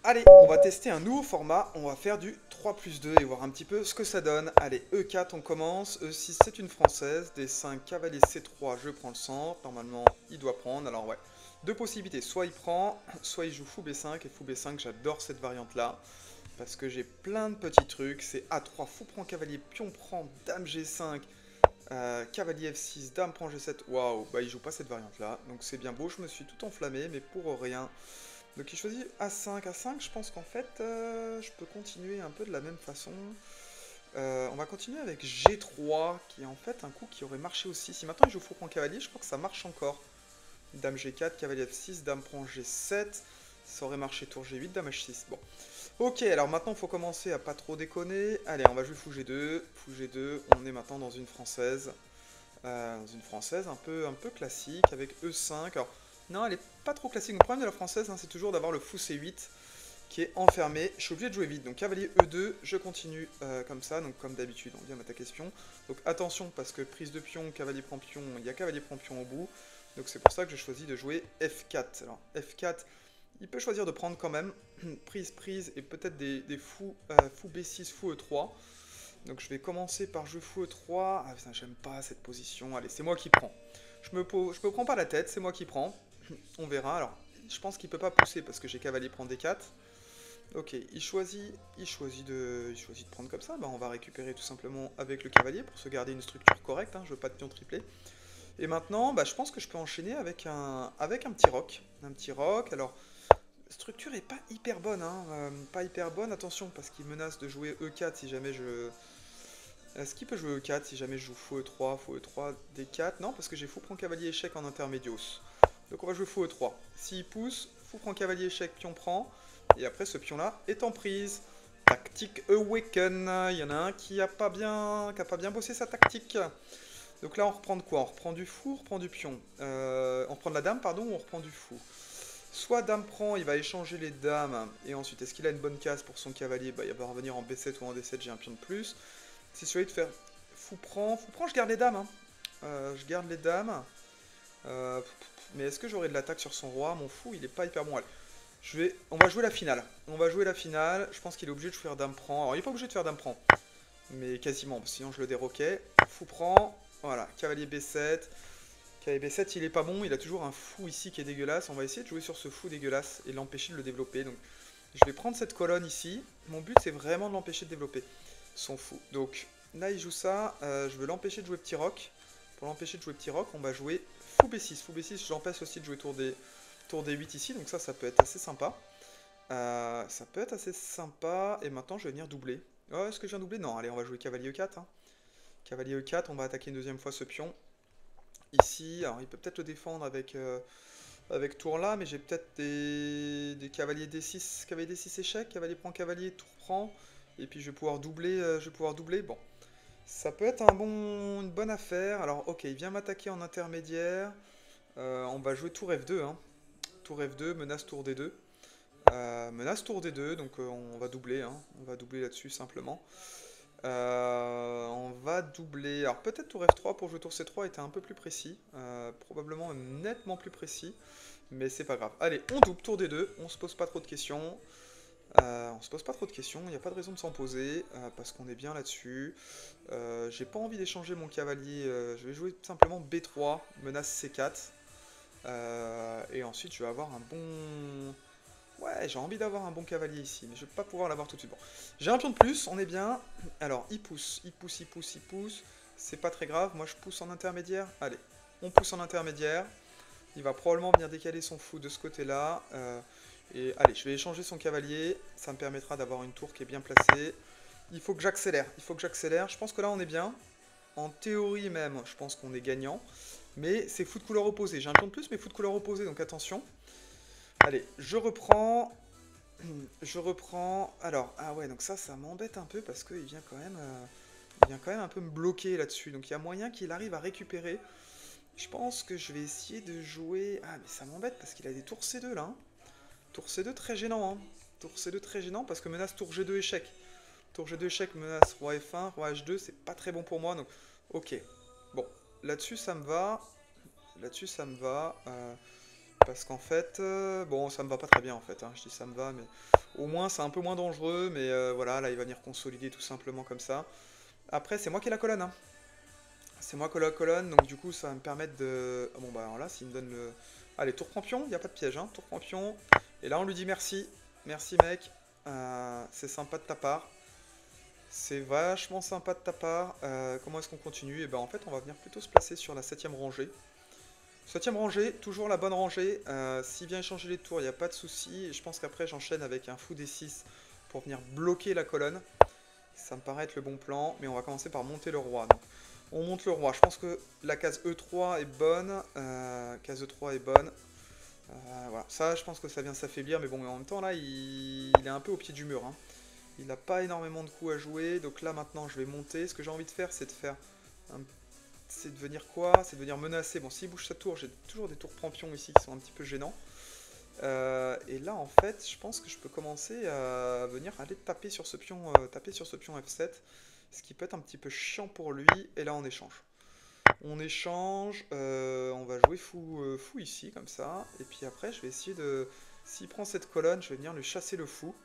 Allez, on va tester un nouveau format, on va faire du 3+2 et voir un petit peu ce que ça donne. Allez, E4 on commence, E6 c'est une française, D5 cavalier C3 je prends le centre, normalement il doit prendre, alors ouais. Deux possibilités, soit il prend, soit il joue fou B5, et fou B5 j'adore cette variante là, parce que j'ai plein de petits trucs, c'est A3, fou prend cavalier, pion prend, dame G5, cavalier F6, dame prend G7, waouh, bah il joue pas cette variante là, donc c'est bien beau, je me suis tout enflammé, mais pour rien. Donc il choisit A5. A5, je pense qu'en fait, je peux continuer un peu de la même façon. On va continuer avec G3, qui est en fait un coup qui aurait marché aussi. Si maintenant il joue fou prend cavalier, je crois que ça marche encore. Dame G4, cavalier F6, dame prend G7. Ça aurait marché tour G8, dame H6. Bon. Ok, alors maintenant il faut commencer à pas trop déconner. Allez, on va jouer fou G2. Fou G2, on est maintenant dans une française. Un peu classique, avec E5. Alors, non, elle est pas trop classique. Le problème de la française, hein, c'est toujours d'avoir le fou C8 qui est enfermé. Je suis obligé de jouer vite. Donc cavalier E2, je continue comme ça. Donc comme d'habitude, on vient m'attaquer ce pion. Donc attention, parce que prise de pion, cavalier prend pion, il y a cavalier prend pion au bout. Donc c'est pour ça que j'ai choisi de jouer F4. Alors F4, il peut choisir de prendre quand même. Prise, et peut-être des fous, fou B6, fou E3. Donc je vais commencer par jouer fou E3. Ah putain, j'aime pas cette position. Allez, c'est moi qui prends. Je me prends pas la tête, c'est moi qui prends. On verra. Alors, je pense qu'il peut pas pousser parce que j'ai cavalier prend D4. Ok, il choisit de prendre comme ça. Bah, on va récupérer tout simplement avec le cavalier pour se garder une structure correcte, hein. Je veux pas de pion triplé. Et maintenant, bah, je pense que je peux enchaîner avec un petit roc. Un petit roc. Alors, la structure est pas hyper bonne, hein. Pas hyper bonne. Attention, parce qu'il menace de jouer E4 si jamais je. Est-ce qu'il peut jouer E4 si jamais je joue fou E3, D4? Non, parce que j'ai fou prend cavalier échec en intermédios. Donc on va jouer fou E3. S'il pousse, fou prend cavalier échec, pion prend. Et après ce pion là est en prise. Tactique Awaken. Il y en a un qui a pas bien bossé sa tactique. Donc là on reprend de quoi? On reprend du fou, on reprend du pion. On reprend de la dame, pardon, ou on reprend du fou. Soit dame prend, il va échanger les dames. Et ensuite, est-ce qu'il a une bonne case pour son cavalier? Bah, il va revenir en B7 ou en D7, j'ai un pion de plus. C'est celui de faire fou prend, je garde les dames, hein. Je garde les dames. Euh, mais est-ce que j'aurai de l'attaque sur son roi? Mon fou, il est pas hyper bon. Allez, on va jouer la finale. On va jouer la finale. Je pense qu'il est obligé de faire dame prend. Alors, il est pas obligé de faire dame prend, mais quasiment, sinon je le déroquais. Fou prend. Voilà, cavalier B7. Cavalier B7, il est pas bon. Il a toujours un fou ici qui est dégueulasse. On va essayer de jouer sur ce fou dégueulasse et l'empêcher de le développer. Donc, je vais prendre cette colonne ici. Mon but, c'est vraiment de l'empêcher de développer son fou. Donc là, il joue ça. Je veux l'empêcher de jouer petit roc. Pour l'empêcher de jouer petit roc, on va jouer fou B6. Fou B6, je l'empêche aussi de jouer tour D8 ici. Donc ça peut être assez sympa. Ça peut être assez sympa. Et maintenant, je vais venir doubler. Oh, est-ce que je viens doubler? Non, allez, on va jouer cavalier E4, hein. Cavalier E4, on va attaquer une deuxième fois ce pion. Ici, alors il peut peut-être le défendre avec tour là, mais j'ai peut-être des cavaliers D6, cavalier D6 échec, cavalier prend cavalier, tour prend, et puis je vais pouvoir doubler. Bon, ça peut être une bonne affaire. Alors, ok, il vient m'attaquer en intermédiaire. On va jouer tour F2, hein. Tour F2, menace tour D2. Menace tour D2, donc on va doubler, hein. On va doubler là-dessus simplement. On va doubler. Alors peut-être tour F3 pour jouer tour C3 était un peu plus précis. Probablement nettement plus précis. Mais c'est pas grave. Allez, on double tour D2. On se pose pas trop de questions. On se pose pas trop de questions. Il n'y a pas de raison de s'en poser. Parce qu'on est bien là-dessus. J'ai pas envie d'échanger mon cavalier. Je vais jouer tout simplement B3. Menace C4. Et ensuite je vais avoir un bon. Ouais, j'ai envie d'avoir un bon cavalier ici, mais je vais pas pouvoir l'avoir tout de suite. Bon, j'ai un pion de plus, on est bien. Alors, il pousse, il pousse, il pousse, il pousse. C'est pas très grave, moi je pousse en intermédiaire. Allez, on pousse en intermédiaire. Il va probablement venir décaler son fou de ce côté-là. Et allez, je vais échanger son cavalier. Ça me permettra d'avoir une tour qui est bien placée. Il faut que j'accélère, il faut que j'accélère. Je pense que là on est bien. En théorie même, je pense qu'on est gagnant. Mais c'est fou de couleur opposée. J'ai un pion de plus, mais fou de couleur opposée, donc attention. Allez, je reprends. Je reprends. Alors, ah ouais, donc ça m'embête un peu parce qu'il vient quand même un peu me bloquer là-dessus. Donc il y a moyen qu'il arrive à récupérer. Je pense que je vais essayer de jouer. Ah, mais ça m'embête parce qu'il a des tours C2 là, hein. Tour C2 très gênant, hein. Tour C2 très gênant parce que menace tour G2 échec. Tour G2 échec, menace roi F1, roi H2, c'est pas très bon pour moi. Donc, ok. Bon, là-dessus ça me va. Là-dessus ça me va. Parce qu'en fait, bon, ça me va pas très bien en fait, hein. Je dis ça me va, mais au moins c'est un peu moins dangereux. Mais voilà, là il va venir consolider tout simplement comme ça. Après, c'est moi qui ai la colonne, hein. C'est moi qui ai la colonne, donc du coup ça va me permettre de. Ah bon, bah alors là, s'il me donne le. Allez, tour prend pion, il n'y a pas de piège, hein. Tour prend pion. Et là, on lui dit merci. Merci, mec. C'est sympa de ta part. C'est vachement sympa de ta part. Comment est-ce qu'on continue? Et ben en fait, on va venir plutôt se placer sur la septième rangée. Septième rangée, toujours la bonne rangée. S'il vient échanger les tours, il n'y a pas de souci. Et je pense qu'après, j'enchaîne avec un fou D6 pour venir bloquer la colonne. Ça me paraît être le bon plan. Mais on va commencer par monter le roi. Donc, on monte le roi. Je pense que la case E3 est bonne. Case E3 est bonne. Voilà. Ça, je pense que ça vient s'affaiblir. Mais bon, en même temps, là, il est un peu au pied du mur, hein. Il n'a pas énormément de coups à jouer. Donc là, maintenant, je vais monter. Ce que j'ai envie de faire, c'est de faire un c'est de venir quoi? C'est de venir menacer. Bon, s'il bouge sa tour, j'ai toujours des tours prends-pions ici qui sont un petit peu gênants. Et là, en fait, je pense que je peux commencer à venir aller taper sur ce pion F7. Ce qui peut être un petit peu chiant pour lui. Et là, on échange. On échange. On va jouer fou ici, comme ça. Et puis après, je vais essayer de... S'il prend cette colonne, je vais venir lui chasser le fou.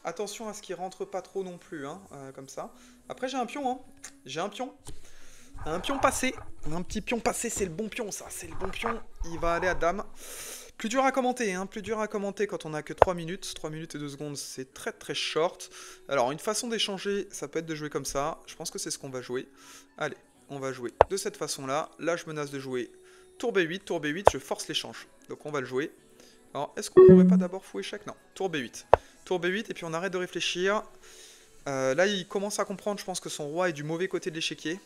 Attention à ce qu'il rentre pas trop non plus, hein, comme ça. Après, j'ai un pion, hein. J'ai un pion. Un pion passé. Un petit pion passé, c'est le bon pion, ça. C'est le bon pion. Il va aller à dame. Plus dur à commenter, hein. Plus dur à commenter quand on a que 3 minutes. 3 minutes et 2 secondes, c'est très très short. Alors, une façon d'échanger, ça peut être de jouer comme ça. Je pense que c'est ce qu'on va jouer. Allez, on va jouer de cette façon-là. Là, je menace de jouer tour B8, je force l'échange. Donc, on va le jouer. Alors, est-ce qu'on jouerait pas d'abord fou échec? Non, tour B8. Tour B8, et puis on arrête de réfléchir. Là, il commence à comprendre, je pense, que son roi est du mauvais côté de l'échiquier.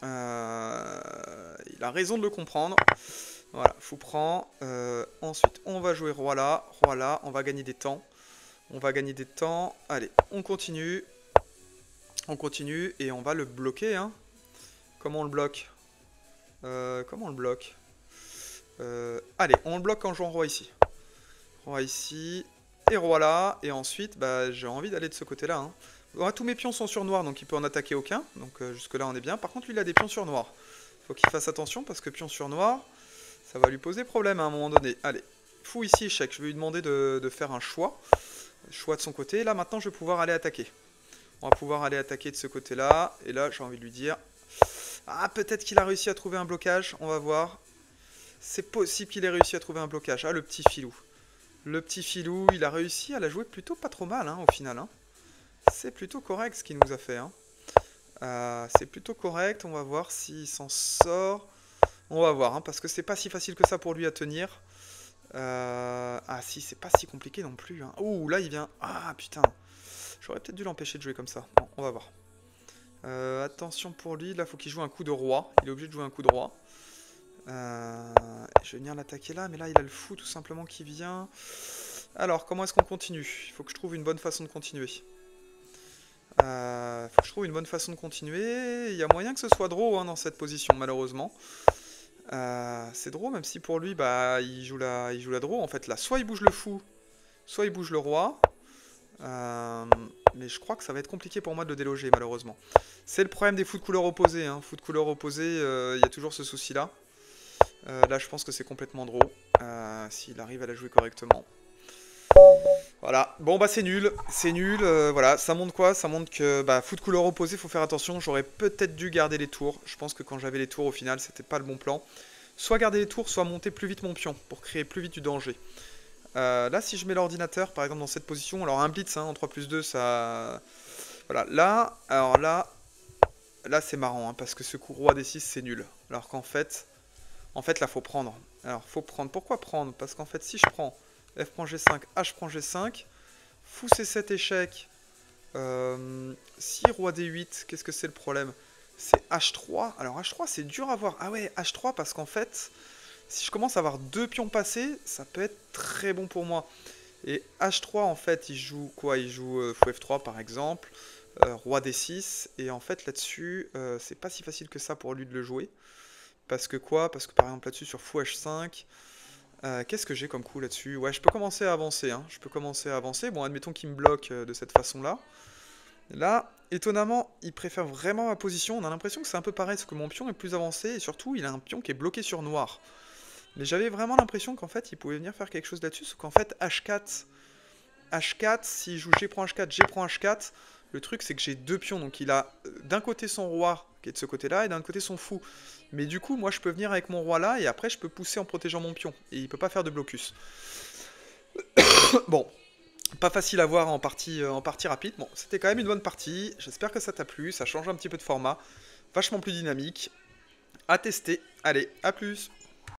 Il a raison de le comprendre. Voilà, fou prend. Ensuite, on va jouer roi là, on va gagner des temps. On va gagner des temps. Allez, on continue. On continue, et on va le bloquer, hein. Comment on le bloque? Comment on le bloque? Allez, on le bloque en jouant roi ici. Roi ici, et roi là, et ensuite, bah, j'ai envie d'aller de ce côté-là, hein. Ouais, tous mes pions sont sur noir, donc il peut en attaquer aucun, donc jusque là on est bien. Par contre, lui il a des pions sur noir. Faut qu'il fasse attention, parce que pion sur noir, ça va lui poser problème à un moment donné. Allez, fou ici, échec, je vais lui demander de faire un choix. Choix de son côté, là maintenant je vais pouvoir aller attaquer. On va pouvoir aller attaquer de ce côté-là, et là j'ai envie de lui dire... Ah, peut-être qu'il a réussi à trouver un blocage, on va voir. C'est possible qu'il ait réussi à trouver un blocage. Ah, le petit filou. Le petit filou, il a réussi à la jouer plutôt pas trop mal, hein, au final, hein. C'est plutôt correct ce qu'il nous a fait, hein. C'est plutôt correct, on va voir s'il s'en sort. On va voir, hein, parce que c'est pas si facile que ça pour lui à tenir. Ah si, c'est pas si compliqué non plus, hein. Ouh, là il vient... Ah putain, j'aurais peut-être dû l'empêcher de jouer comme ça. Bon, on va voir. Attention pour lui, là faut qu'il joue un coup de roi. Il est obligé de jouer un coup de roi. Je vais venir l'attaquer là, mais là il a le fou tout simplement qui vient. Alors, comment est-ce qu'on continue? Il faut que je trouve une bonne façon de continuer. Il y a moyen que ce soit draw, hein, dans cette position, malheureusement. C'est draw, même si pour lui, bah, il joue la draw. En fait, là, soit il bouge le fou, soit il bouge le roi. Mais je crois que ça va être compliqué pour moi de le déloger, malheureusement. C'est le problème des fous de couleur opposée, hein. Fous de couleur opposée, il y a toujours ce souci-là. Là, je pense que c'est complètement draw, s'il arrive à la jouer correctement. Voilà, bon bah c'est nul, voilà, ça montre quoi? Ça montre que bah, fou de couleur opposée, faut faire attention, j'aurais peut-être dû garder les tours. Je pense que quand j'avais les tours, au final, c'était pas le bon plan. Soit garder les tours, soit monter plus vite mon pion, pour créer plus vite du danger. Là, si je mets l'ordinateur, par exemple, dans cette position, alors un blitz, hein, en 3+2, ça... Voilà, là, alors là c'est marrant, hein, parce que ce coup roi D6, c'est nul. Alors qu'en fait, là, faut prendre. Alors, faut prendre. Pourquoi prendre? Parce qu'en fait, si je prends F prend G5, H prend G5, fou C7 échec, si roi D8, qu'est-ce que c'est le problème? C'est H3. Alors, H3, c'est dur à voir. Ah ouais, H3, parce qu'en fait, si je commence à avoir deux pions passés, ça peut être très bon pour moi. Et H3, en fait, il joue quoi? Il joue fou F3, par exemple. Roi D6, et en fait là-dessus, c'est pas si facile que ça pour lui de le jouer. Parce que quoi? Parce que par exemple là-dessus, sur fou H5, qu'est-ce que j'ai comme coup là-dessus? Ouais, je peux commencer à avancer, hein. Je peux commencer à avancer. Bon, admettons qu'il me bloque de cette façon-là. Là, étonnamment, il préfère vraiment ma position. On a l'impression que c'est un peu pareil, parce que mon pion est plus avancé, et surtout, il a un pion qui est bloqué sur noir. Mais j'avais vraiment l'impression qu'en fait, il pouvait venir faire quelque chose là-dessus, sauf qu'en fait, H4, si je joue G prend H4, G prend H4, le truc c'est que j'ai deux pions, donc il a d'un côté son roi qui est de ce côté-là et d'un côté son fou. Mais du coup, moi je peux venir avec mon roi là et après je peux pousser en protégeant mon pion. Et il peut pas faire de blocus. Bon, pas facile à voir en partie rapide. Bon, c'était quand même une bonne partie. J'espère que ça t'a plu. Ça change un petit peu de format. Vachement plus dynamique. À tester. Allez, à plus.